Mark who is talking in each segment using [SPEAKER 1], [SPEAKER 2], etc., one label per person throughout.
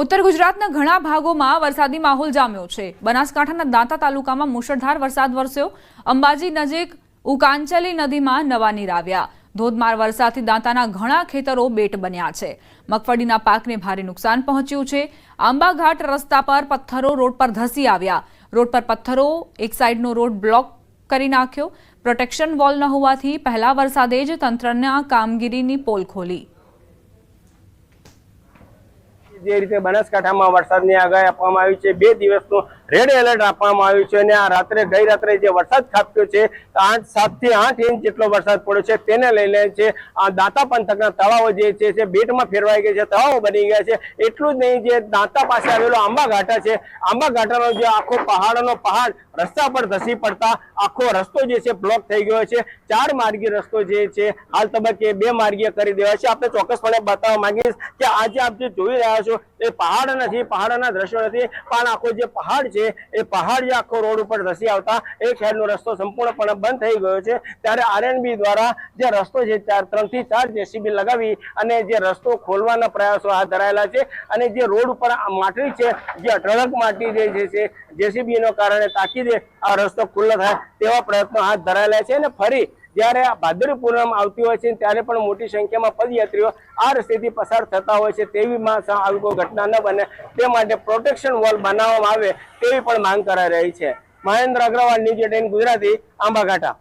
[SPEAKER 1] ઉત્તર ગુજરાતના ઘણા ભાગોમાં વરસાદી માહોલ જામ્યો છે। બનાસકાંઠાના દાંતા તાલુકામાં મુશળધાર વરસાદ વરસ્યો। અંબાજી નજીક ઉકાંચલી નદીમાં નવા નીર આવ્યા। ધોધમાર વરસાદથી દાંતાના ઘણા ખેતરો બેટ બન્યા છે। મગફળીના પાકને ભારે નુકસાન પહોંચ્યું છે। આંબાઘાટ રસ્તા પર પથ્થરો રોડ પર ધસી આવ્યા। રોડ પર પથ્થરો એક સાઈડનો રોડ બ્લોક કરી નાખ્યો। પ્રોટેક્શન વોલ ન હોવાથી પહેલા વરસાદે જ તંત્રના કામગીરીની પોલ ખોલી।
[SPEAKER 2] જે રીતે બનાસકાંઠામાં વરસાદની આગાહી આપવામાં આવી છે, 2 દિવસનું રેડ એલર્ટ આપવામાં આવ્યું છે અને આ રાત્રે ગઈ રાત્રે જે વરસાદ ખાબક્યો છે 7 થી 8 ઇંચ જેટલો વરસાદ પડ્યો છે, તેને લઈને છે આ દાંતા પંથકના તળાવો જે છે બેટમાં ફેરવાઈ ગયા છે, તળાવો બની ગયા છે। એટલું જ નહીં, જે દાંતા પાસે આવેલો આંબાઘાટા છે, આંબાઘાટાનો જે આખો પહાડનો પહાડ રસ્તા પર ધસી પડતા આખો રસ્તો જે છે બ્લોક થઈ ગયો છે। 4 માર્ગીય રસ્તો જે છે હાલ તબક્કે 2 માર્ગીય કરી દેવાય છે। આપણે ચોક્કસપણે બતાવવા માંગીશ કે આજે આપ જે જોઈ રહ્યા છો એ પહાડ નથી, પહાડના દ્રશ્યો નથી, પણ આખો જે પહાડ છે એ પહાડ જે આખો રોડ ઉપર ધસી આવતા એક સાઈડનો રસ્તો સંપૂર્ણપણે બંધ થઈ ગયો છે। ત્યારે આરએનબી દ્વારા જે રસ્તો છે 3 થી 4 જેસીબી લગાવી અને જે રસ્તો ખોલવાના પ્રયાસો હાથ ધરાયેલા છે અને જે રોડ ઉપર માટી છે, જે અઢળક માટી જે છે જેસીબીનો કારણે તાકીદે આ રસ્તો ખુલ્લો થાય તેવા પ્રયત્નો હાથ ધરાયેલા છે। અને ફરી જ્યારે ભાદરવી પૂનમ આવતી હોય છે ત્યારે પણ મોટી સંખ્યામાં પદયાત્રીઓ આ રસ્તેથી પસાર થતા હોય છે, તેવીમાં આવી કોઈ ઘટના ન બને તે માટે પ્રોટેક્શન વોલ બનાવવામાં આવે તેવી પણ માંગ કરાઈ રહી છે। મહેન્દ્ર અગ્રવાલ, ન્યૂઝ 18 ગુજરાતી, આંબાઘાટા।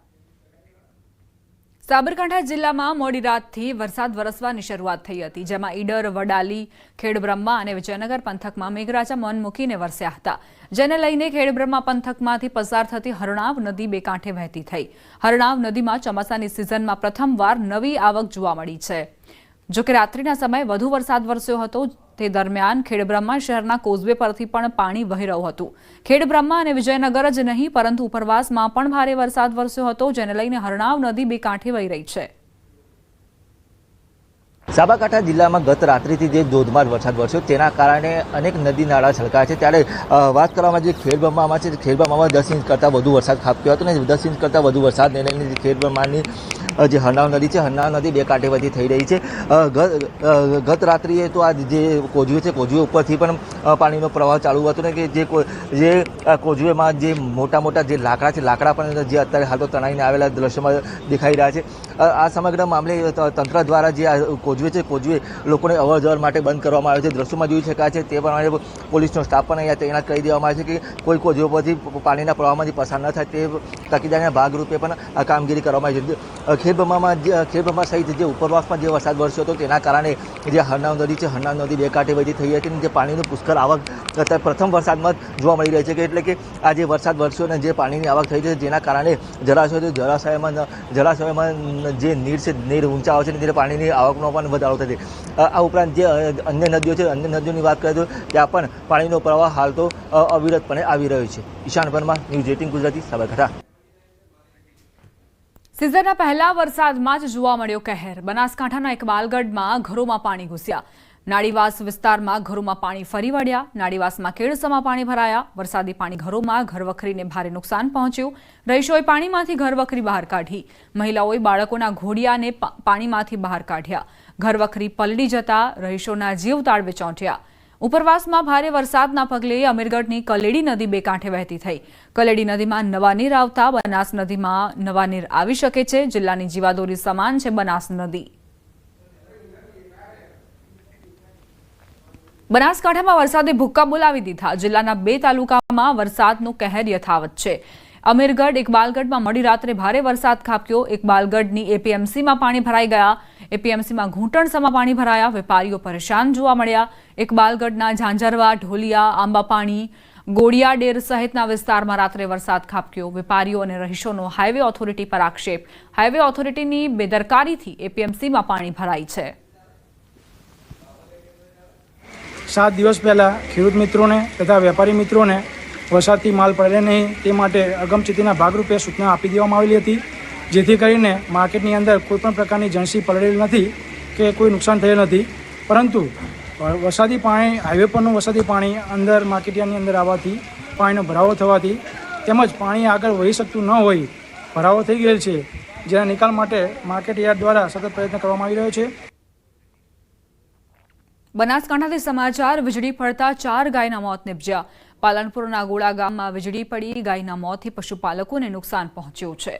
[SPEAKER 1] સાબરકાંઠા જિલ્લામાં મોડી રાતથી વરસાદ વરસવાની શરૂઆત થઈ હતી, જેમાં ઈડર, વડાલી, ખેડબ્રહ્મા અને વિજયનગર પંથકમાં મેઘરાજા મન મૂકીને વરસ્યા હતા, જેને લઈને ખેડબ્રહ્મા પંથકમાંથી પસાર થતી હરણાવ નદી બે કાંઠે વહેતી થઈ। હરણાવ નદીમાં ચોમાસાની સિઝનમાં પ્રથમવાર નવી આવક જોવા મળી છે। જોકે રાત્રિના સમયે વધુ વરસાદ વરસ્યો હતો, તે દરમિયાન ખેડબ્રહ્મા શહેરના કોઝવે પરથી પણ પાણી વહી રહ્યું હતું। ખેડબ્રહ્મા અને વિજયનગર જ નહીં પરંતુ ઉપરવાસમાં પણ ભારે વરસાદ વરસ્યો હતો, જેને લઈને હરણાવ નદી બે કાંઠે વહી રહી છે।
[SPEAKER 3] સાબરકાંઠા જિલ્લામાં ગત રાત્રિથી જે ધોધમાર વરસાદ વરસ્યો તેના કારણે અનેક નદી નાળા છલકાયા છે। ત્યારે વાત કરવામાં જે ખેડબ્રહ્મામાં છે, ખેડબ્રહ્મામાં 10 ઇંચ કરતાં વધુ વરસાદ ખાબક્યો હતો અને 10 ઇંચ કરતાં વધુ વરસાદને લઈને ખેડબ્રહ્માની જે હરણાવ નદી છે, હરણાવ નદી બે કાંઠે વધી થઈ રહી છે। ગત રાત્રિએ તો આ જે કોઝવે છે, કોઝવે ઉપરથી પણ પાણીનો પ્રવાહ ચાલુ હતો ને કે જે કોઝવેમાં જે મોટા મોટા જે લાકડા છે, લાકડા પણ જે અત્યારે હાલ તો તણાઈને આવેલા દ્રશ્યોમાં દેખાઈ રહ્યા છે। આ સમગ્ર મામલે તંત્ર દ્વારા જે કોઝવે છે, કોઝવે લોકોને અવર જવર માટે બંધ કરવામાં આવ્યો છે। દ્રશ્યોમાં જોઈ શકાય છે તે પ્રમાણે પોલીસનો સ્ટાફ પણ અહીંયા તૈનાત કરી દેવામાં આવે છે કે કોઈ કોઝવે પરથી પાણીના પ્રવાહમાંથી પસાર ન થાય તે તકેદારીના ભાગરૂપે પણ આ કામગીરી કરવામાં આવી છે। ખેડબ્રહ્મા સહિત જે ઉપરવાસમાં જે વરસાદ વરસ્યો હતો તેના કારણે જે હરણાવ નદી છે, હરણાવ નદી બે કાંઠે વધી થઈ હતી અને જે પાણીનું પુષ્કળ આવક અત્યારે પ્રથમ વરસાદમાં જોવા મળી રહી છે કે એટલે કે આ જે વરસાદ વરસ્યો અને જે પાણીની આવક થઈ છે જેના કારણે જળાશયોમાં જે નીર છે, નીર ઊંચા આવે છે અને પાણીની આવકનો પણ વધારો થશે। આ ઉપરાંત જે અન્ય નદીઓ છે, અન્ય નદીઓની વાત કરીએ તો ત્યાં પણ પાણીનો પ્રવાહ હાલ તો અવિરતપણે આવી રહ્યો છે। ઈશાન પરમાર, ન્યૂઝ 18 ગુજરાતી, સાબરકાંઠા।
[SPEAKER 1] સિઝનના પહેલા વરસાદમાં જ જોવા મળ્યો કહેર। બનાસકાંઠાના ઇકબાલગઢમાં ઘરોમાં પાણી ઘૂસ્યા। નાડીવાસ વિસ્તારમાં ઘરોમાં પાણી ફરી વળ્યા। નાડીવાસમાં કેળસમાં પાણી ભરાયા। વરસાદી પાણી ઘરોમાં ઘરવખરીને ભારે નુકસાન પહોંચ્યું। રહીશોએ પાણીમાંથી ઘરવખરી બહાર કાઢી। મહિલાઓએ બાળકોના ઘોડિયાને પાણીમાંથી બહાર કાઢ્યા। ઘરવખરી પલળી જતા રહીશોના જીવ તાળવે ચોંટ્યા। ઉપરવાસમાં ભારે વરસાદના પગલે અમીરગઢની કલેડી નદી બે કાંઠે વહેતી થઈ। કલેડી નદીમાં નવા નીર આવતા બનાસ નદીમાં નવા નીર આવી શકે છે। જિલ્લાની જીવાદોરી સમાન છે બનાસ નદી। બનાસકાંઠામાં વરસાદે ભૂક્કા બોલાવી દીધા। જિલ્લાના 2 તાલુકામાં વરસાદનો કહેર યથાવત છે। અમીરગઢ, ઇકબાલગઢમાં મોડી રાત્રે ભારે વરસાદ ખાબક્યો। ઇકબાલગઢની એપીએમસીમાં પાણી ભરાઈ ગયા। એપીએમસીમાં ઘૂંટણસમાં પાણી ભરાયા। વેપારીઓ પરેશાન જોવા મળ્યા। ઇકબાલગઢના ઝાંઝરવા, ઢોલિયા, આંબાપાણી, ગોળિયાડેર સહિતના વિસ્તારમાં રાત્રે વરસાદ ખાબક્યો। વેપારીઓ અને રહીશોનો હાઈવે ઓથોરિટી પર આક્ષેપ। હાઈવે ઓથોરિટીની બેદરકારીથી એપીએમસીમાં પાણી ભરાઈ છે।
[SPEAKER 4] 7 દિવસ પહેલાં ખેડૂત મિત્રોને તથા વેપારી મિત્રોને વરસાદથી માલ પડે નહીં તે માટે અગમચેતીના ભાગરૂપે સૂચના આપી દેવામાં આવેલી હતી, જેથી કરીને માર્કેટની અંદર કોઈપણ પ્રકારની જણસી પલળેલ નથી કે કોઈ નુકસાન થયેલ નથી। પરંતુ વરસાદી પાણી, હાઈવે પરનું વરસાદી પાણી અંદર માર્કેટયાર્ડની અંદર આવવાથી પાણીનો ભરાવો થવાથી તેમજ પાણી આગળ વહી શકતું ન હોય, ભરાવો થઈ ગયેલ છે, જેના નિકાલ માટે માર્કેટયાર્ડ દ્વારા સતત પ્રયત્ન કરવામાં આવી રહ્યો છે।
[SPEAKER 1] બનાસકાંઠાથી સમાચાર વીજળી પડતા 4 ગાયના મોત નિપજ્યા. પાલનપુરના ગોળા ગામમાં વીજળી પડી ગાયના મોતથી પશુપાલકોને નુકસાન પહોંચ્યું છે.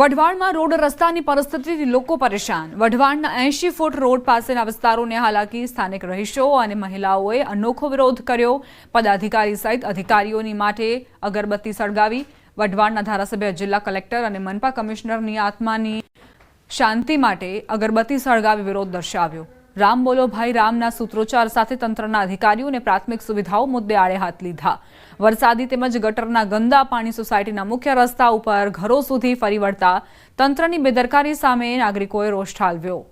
[SPEAKER 1] વઢવાણમાં રોડ રસ્તાની પરિસ્થિતિથી લોકો પરેશાન. વઢવાણના 80 ફૂટ રોડ પાસેના વિસ્તારોને હાલાકી. સ્થાનિક રહીશો અને મહિલાઓએ અનોખો વિરોધ કર્યો. પદાધિકારી સહિત અધિકારીઓની માટે અગરબત્તી સળગાવી. વઢવાણના ધારાસભ્ય, જિલ્લા કલેક્ટર અને મનપા કમિશનરની આત્માની શાંતિ માટે અગરબત્તી સળગાવી વિરોધ દર્શાવ્યો. રામ બોલો ભાઈ રામના સૂત્રોચ્ચાર સાથે તંત્રના અધિકારીઓને પ્રાથમિક સુવિધાઓ મુદ્દે આડે હાથ લીધા. વરસાદી તેમજ ગટરના ગંદા પાણી સોસાયટીના મુખ્ય રસ્તા ઉપર ઘરો સુધી ફરી વળતા તંત્રની બેદરકારી સામે નાગરિકોએ રોષ ઠાલવ્યો.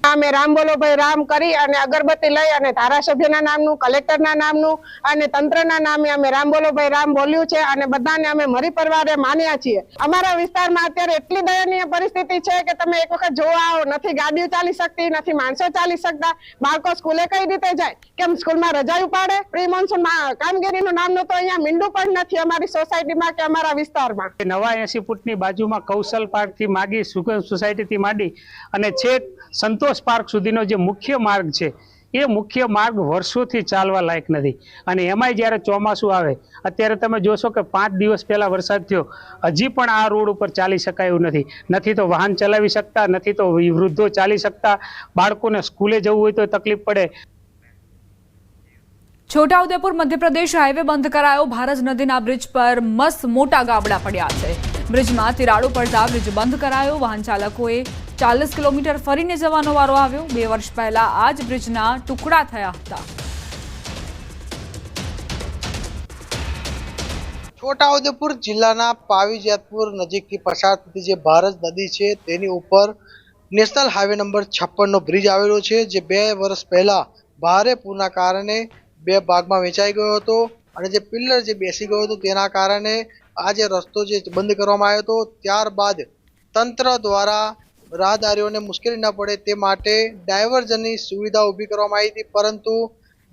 [SPEAKER 5] અમે રામ બોલો ભાઈ રામ કરી અને અગરબત્તી લઈ અને ધારાસભ્યના નામનું, કલેક્ટરના નામનું અને તંત્રના નામે અમે રામ બોલો ભાઈ રામ બોલ્યું છે અને બધાને અમે મરી પરિવારે માન્યા છીએ. અમારા વિસ્તારમાં અત્યારે એટલી દયનીય પરિસ્થિતિ છે કે તમે એક વખત જોવા આવો. નથી ગાડીઓ ચાલી શકતી, નથી માણસો ચાલી શકતા. બાળકો સ્કૂલે કઈ રીતે જાય? કેમ સ્કૂલમાં રજા પાડે? પ્રી મોન્સૂન કામગીરીનું નામનું તો અહીંયા મીંડું પણ નથી અમારી સોસાયટીમાં કે અમારા વિસ્તારમાં.
[SPEAKER 6] નવા 80 ફૂટની બાજુમાં કૌશલ પાર્ક થી માંડી સોસાયટી થી માંડી અને છેક સંતોષ પાર્ક સુધીનો જે મુખ્ય માર્ગ છે એ મુખ્ય માર્ગ વર્ષોથી ચાલવા લાયક નથી. અને એમાંય જ્યારે ચોમાસું આવે, અત્યારે તમે જોશો કે 5 દિવસ પહેલા વરસાદ થયો, હજી પણ આ રોડ ઉપર ચાલી શકાય એવું નથી. નથી તો વાહન ચલાવી શકતા, નથી તો વૃદ્ધો ચાલી શકતા, બાળકોને સ્કૂલે જવું હોય તો તકલીફ પડે.
[SPEAKER 1] છોટાઉદેપુર મધ્યપ્રદેશ હાઈવે બંધ કરાયો. ભારજ નદીના બ્રિજ પર મસ્ત મોટા ગાબડા પડ્યા છે. બ્રિજમાં તિરાડો પડતા બ્રિજ બંધ કરાયો. વાહન ચાલકોએ 40 કિલોમીટર ફરીને જવાનો વારો આવ્યો. 2 વર્ષ પહેલા આ જ બ્રિજના ટુકડા થયા હતા.
[SPEAKER 7] છોટાઉદેપુર જિલ્લાના પાવીજેતપુર નજીકથી પસાર થતી જે ભારજ નદી છે તેની ઉપર નેશનલ હાઈવે નંબર 56 નો બ્રિજ આવેલો છે, જે 2 વર્ષ પહેલા ભારે પૂરના કારણે 2 ભાગમાં વેચાઈ ગયો હતો અને જે પિલ્લર જે બેસી ગયો હતો તેના કારણે આ જે રસ્તો જે બંધ કરવામાં આવ્યો હતો. ત્યારબાદ તંત્ર દ્વારા રાહદારીઓને મુશ્કેલી ન પડે તે માટે ડાયવર્ઝનની સુવિધા ઊભી કરવામાં આવી હતી, પરંતુ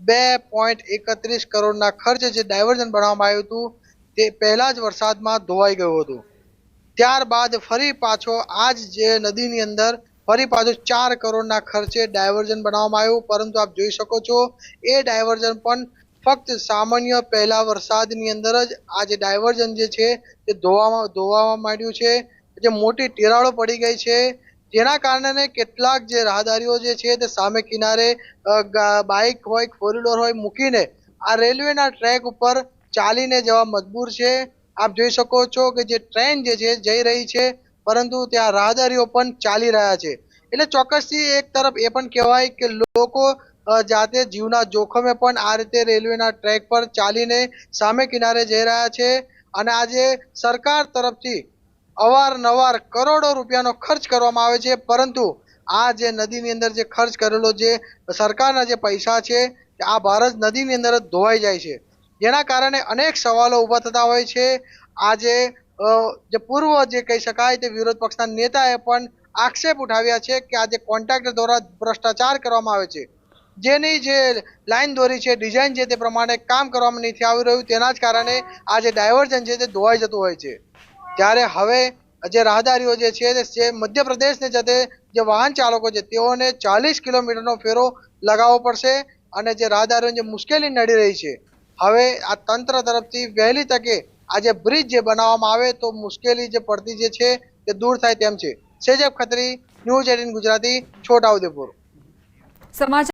[SPEAKER 7] 2.31 કરોડના ખર્ચે જે ડાયવર્ઝન બનાવવામાં આવ્યું હતું તે પહેલા જ વરસાદમાં ધોવાઈ ગયું હતું. ત્યારબાદ ફરી પાછો આજ જે નદીની અંદર ફરી પાછું 4 કરોડના ખર્ચે ડાયવર્ઝન બનાવવામાં આવ્યું, પરંતુ આપ જોઈ શકો છો એ ડાયવર્ઝન પણ ફક્ત સામાન્ય પહેલા વરસાદની અંદર જ આ જે ડાયવર્ઝન જે છે તે ધોવામાં માંડ્યું છે. જે મોટી તિરાડો પડી ગઈ છે, જેના કારણે કેટલાક જે રાહદારીઓ જે છે તે સામે કિનારે બાઇક હોય, 4 વ્હીલર હોય મૂકીને આ રેલવેના ટ્રેક ઉપર ચાલીને જવા મજબૂર છે. આપ જોઈ શકો છો કે જે ટ્રેન જે છે જઈ રહી છે, પરંતુ ત્યાં રાહદારીઓ પણ ચાલી રહ્યા છે. એટલે ચોક્કસથી એક તરફ એ પણ કહેવાય કે લોકો જાતે જીવના જોખમે પણ આ રીતે રેલવેના ટ્રેક પર ચાલીને સામે કિનારે જઈ રહ્યા છે. અને આજે સરકાર તરફથી અવારનવાર કરોડો રૂપિયાનો ખર્ચ કરવામાં આવે છે, પરંતુ આ જે નદીની અંદર જે ખર્ચ કરેલો જે સરકારના જે પૈસા છે આ ભારજ નદીની અંદર જ ધોવાઈ જાય છે, જેના કારણે અનેક સવાલો ઊભા થતા હોય છે. આજે જે પૂર્વ જે કહી શકાય તે વિરોધ પક્ષના નેતાએ પણ આક્ષેપ ઉઠાવ્યા છે કે આજે કોન્ટ્રાક્ટર દ્વારા ભ્રષ્ટાચાર કરવામાં આવે છે. જેની જે લાઈન દોરી છે, ડિઝાઇન છે, તે પ્રમાણે કામ કરવામાં નથી આવી રહ્યું, તેના જ કારણે આ જે ડાયવર્ઝન છે તે ધોવાઈ જતું હોય છે. ત્યારે હવે જે રાહદારીઓ જે છે તે મધ્યપ્રદેશને જતે જે વાહન ચાલકો છે તેઓને 40 કિલોમીટરનો ફેરો લગાવવો પડશે અને જે રાહદારીઓને જે મુશ્કેલી નડી રહી છે, હવે આ તંત્ર તરફથી વહેલી તકે આ જે બ્રિજ જે બનાવવામાં આવે તો મુશ્કેલી જે પડતી જે છે તે દૂર થાય તેમ છે. સેજબ ખત્રી, ન્યૂઝ 18 ગુજરાતી, છોટાઉદેપુર.
[SPEAKER 1] સમાચાર